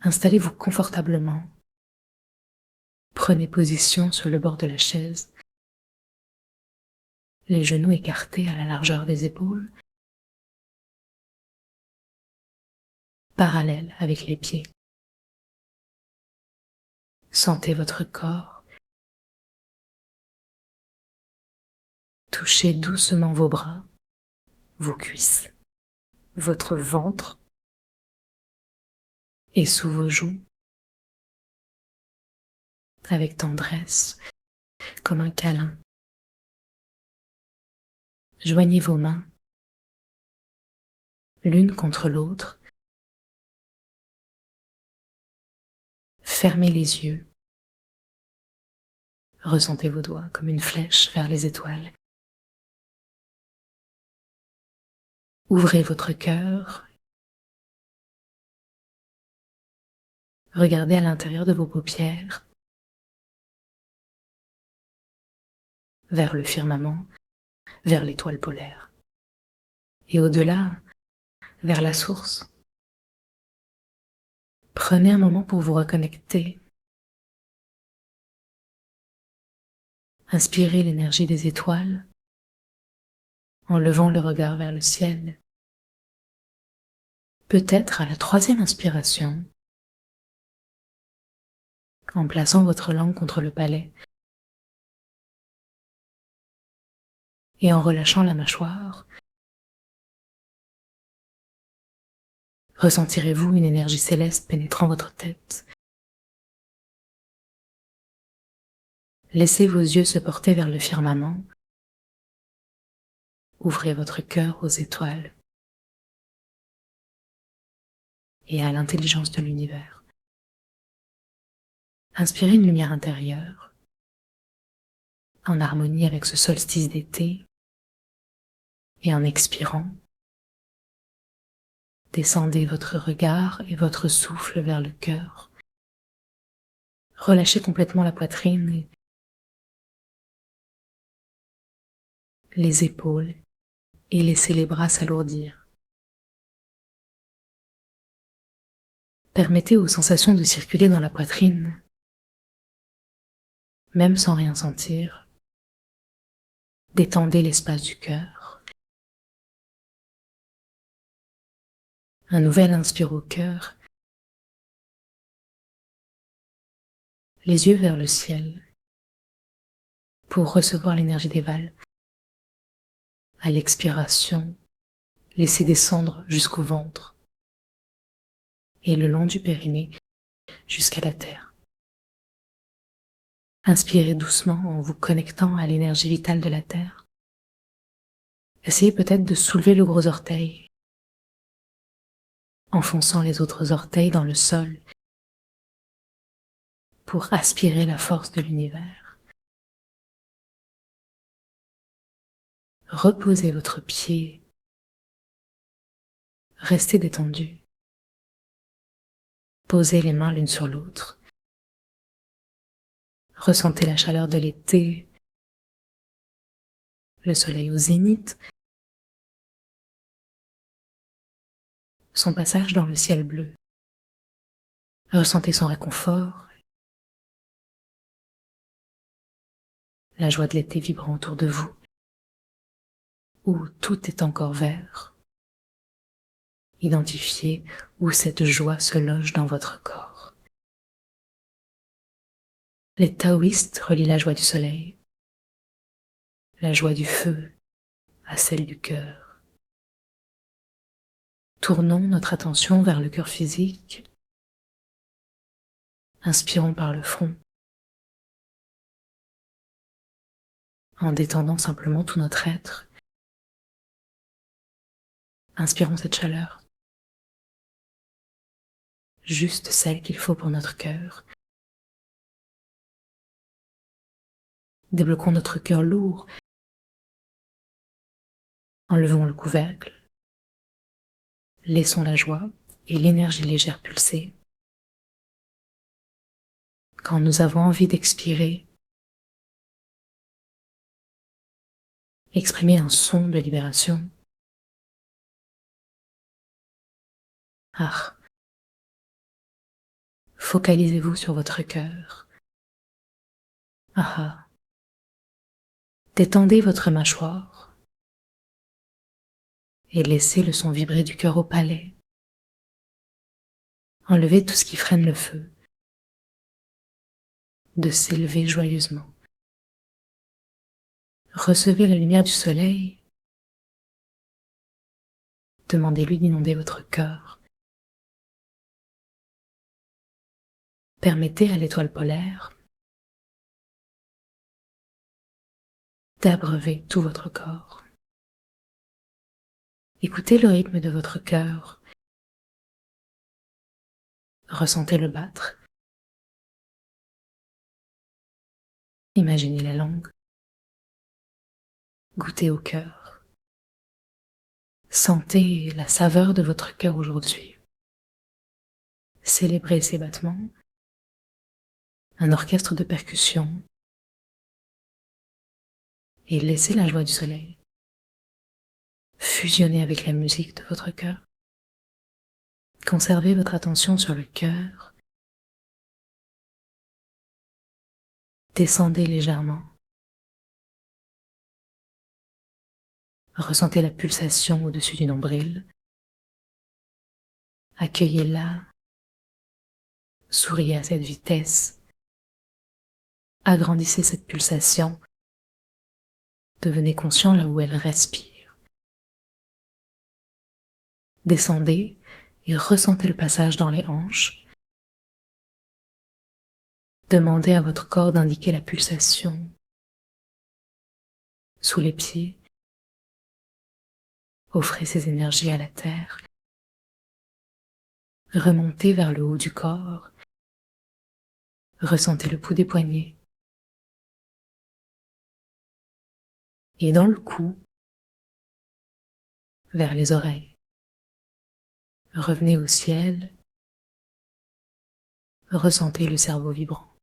Installez-vous confortablement. Prenez position sur le bord de la chaise, les genoux écartés à la largeur des épaules, parallèles avec les pieds. Sentez votre corps. Touchez doucement vos bras, vos cuisses, votre ventre et sous vos joues, avec tendresse, comme un câlin. Joignez vos mains, l'une contre l'autre. Fermez les yeux. Ressentez vos doigts comme une flèche vers les étoiles. Ouvrez votre cœur. Regardez à l'intérieur de vos paupières, vers le firmament, vers l'étoile polaire. Et au-delà, vers la source. Prenez un moment pour vous reconnecter. Inspirez l'énergie des étoiles en levant le regard vers le ciel. Peut-être à la troisième inspiration, en plaçant votre langue contre le palais et en relâchant la mâchoire, ressentirez-vous une énergie céleste pénétrant votre tête. Laissez vos yeux se porter vers le firmament. Ouvrez votre cœur aux étoiles et à l'intelligence de l'univers. Inspirez une lumière intérieure, en harmonie avec ce solstice d'été, et en expirant, descendez votre regard et votre souffle vers le cœur. Relâchez complètement la poitrine, les épaules, et laissez les bras s'alourdir. Permettez aux sensations de circuler dans la poitrine, même sans rien sentir. Détendez l'espace du cœur. Un nouvel inspire au cœur. Les yeux vers le ciel pour recevoir l'énergie des valves. À l'expiration, laissez descendre jusqu'au ventre et le long du périnée jusqu'à la terre. Inspirez doucement en vous connectant à l'énergie vitale de la terre. Essayez peut-être de soulever le gros orteil, enfonçant les autres orteils dans le sol pour aspirer la force de l'univers. Reposez votre pied. Restez détendu. Posez les mains l'une sur l'autre. Ressentez la chaleur de l'été, le soleil au zénith, son passage dans le ciel bleu. Ressentez son réconfort, la joie de l'été vibrant autour de vous, où tout est encore vert. Identifiez où cette joie se loge dans votre corps. Les taoïstes relient la joie du soleil, la joie du feu à celle du cœur. Tournons notre attention vers le cœur physique. Inspirons par le front, en détendant simplement tout notre être. Inspirons cette chaleur, juste celle qu'il faut pour notre cœur. Débloquons notre cœur lourd, enlevons le couvercle, laissons la joie et l'énergie légère pulser. Quand nous avons envie d'expirer, exprimez un son de libération. Ah, Focalisez-vous sur votre cœur. Ah ah. Détendez votre mâchoire et laissez le son vibrer du cœur au palais. Enlevez tout ce qui freine le feu de s'élever joyeusement. Recevez la lumière du soleil. Demandez-lui d'inonder votre cœur. Permettez à l'étoile polaire d'abreuver tout votre corps. Écoutez le rythme de votre cœur. Ressentez-le battre. Imaginez la langue. Goûtez au cœur. Sentez la saveur de votre cœur aujourd'hui. Célébrez ses battements. Un orchestre de percussions. Et laissez la joie du soleil fusionner avec la musique de votre cœur. Conservez votre attention sur le cœur. Descendez légèrement. Ressentez la pulsation au-dessus du nombril. Accueillez-la. Souriez à cette vitesse. Agrandissez cette pulsation. Devenez conscient là où elle respire. Descendez et ressentez le passage dans les hanches. Demandez à votre corps d'indiquer la pulsation sous les pieds. Offrez ces énergies à la terre. Remontez vers le haut du corps. Ressentez le pouls des poignets. Et dans le cou, vers les oreilles. Revenez au ciel. Ressentez le cerveau vibrant.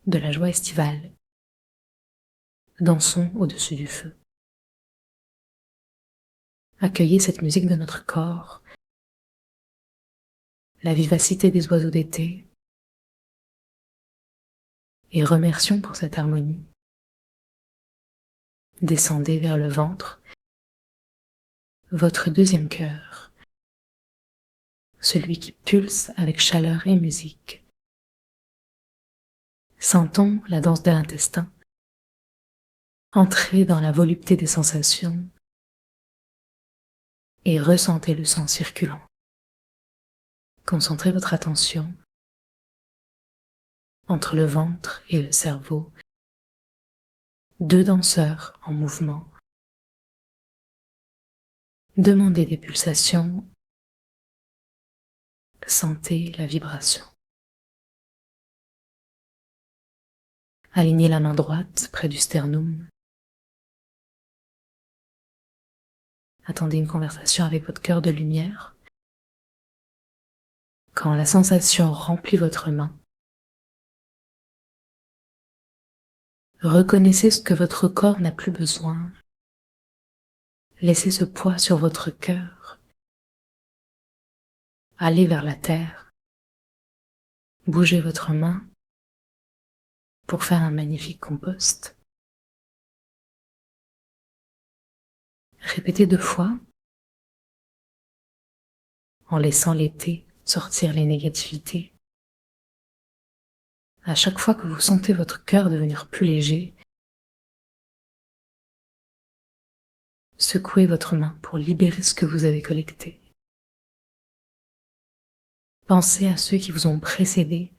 De la joie estivale. Dansons au-dessus du feu. Accueillez cette musique de notre corps. La vivacité des oiseaux d'été. Et remercions pour cette harmonie. Descendez vers le ventre, votre deuxième cœur, celui qui pulse avec chaleur et musique. Sentons la danse de l'intestin. Entrez dans la volupté des sensations et ressentez le sang circulant. Concentrez votre attention entre le ventre et le cerveau. Deux danseurs en mouvement. Demandez des pulsations. Sentez la vibration. Alignez la main droite près du sternum. Attendez une conversation avec votre cœur de lumière. Quand la sensation remplit votre main, reconnaissez ce que votre corps n'a plus besoin. Laissez ce poids sur votre cœur. Allez vers la terre. Bougez votre main pour faire un magnifique compost. Répétez 2 fois en laissant l'été sortir les négativités. À chaque fois que vous sentez votre cœur devenir plus léger, secouez votre main pour libérer ce que vous avez collecté. Pensez à ceux qui vous ont précédé.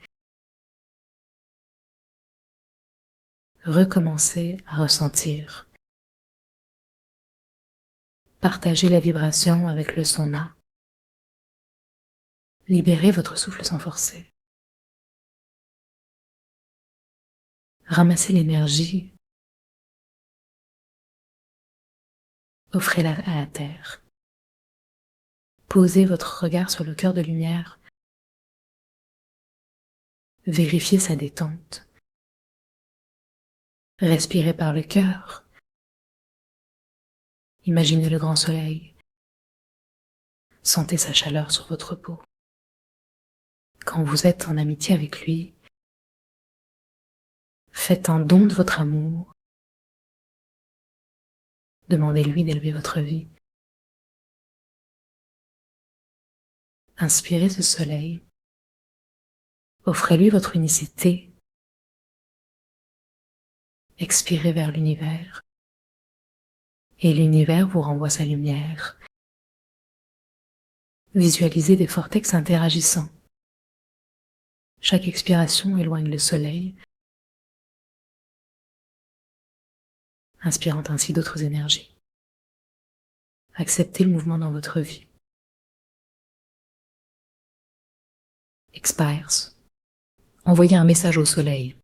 Recommencez à ressentir. Partagez la vibration avec le sauna. Libérez votre souffle sans forcer. Ramassez l'énergie. Offrez-la à la terre. Posez votre regard sur le cœur de lumière. Vérifiez sa détente. Respirez par le cœur. Imaginez le grand soleil. Sentez sa chaleur sur votre peau. quand vous êtes en amitié avec lui, faites un don de votre amour. Demandez-lui d'élever votre vie. Inspirez ce soleil. Offrez-lui votre unicité. Expirez vers l'univers. Et l'univers vous renvoie sa lumière. Visualisez des vortex interagissant. Chaque expiration éloigne le soleil, inspirant ainsi d'autres énergies. Acceptez le mouvement dans votre vie. Expires. Envoyez un message au soleil.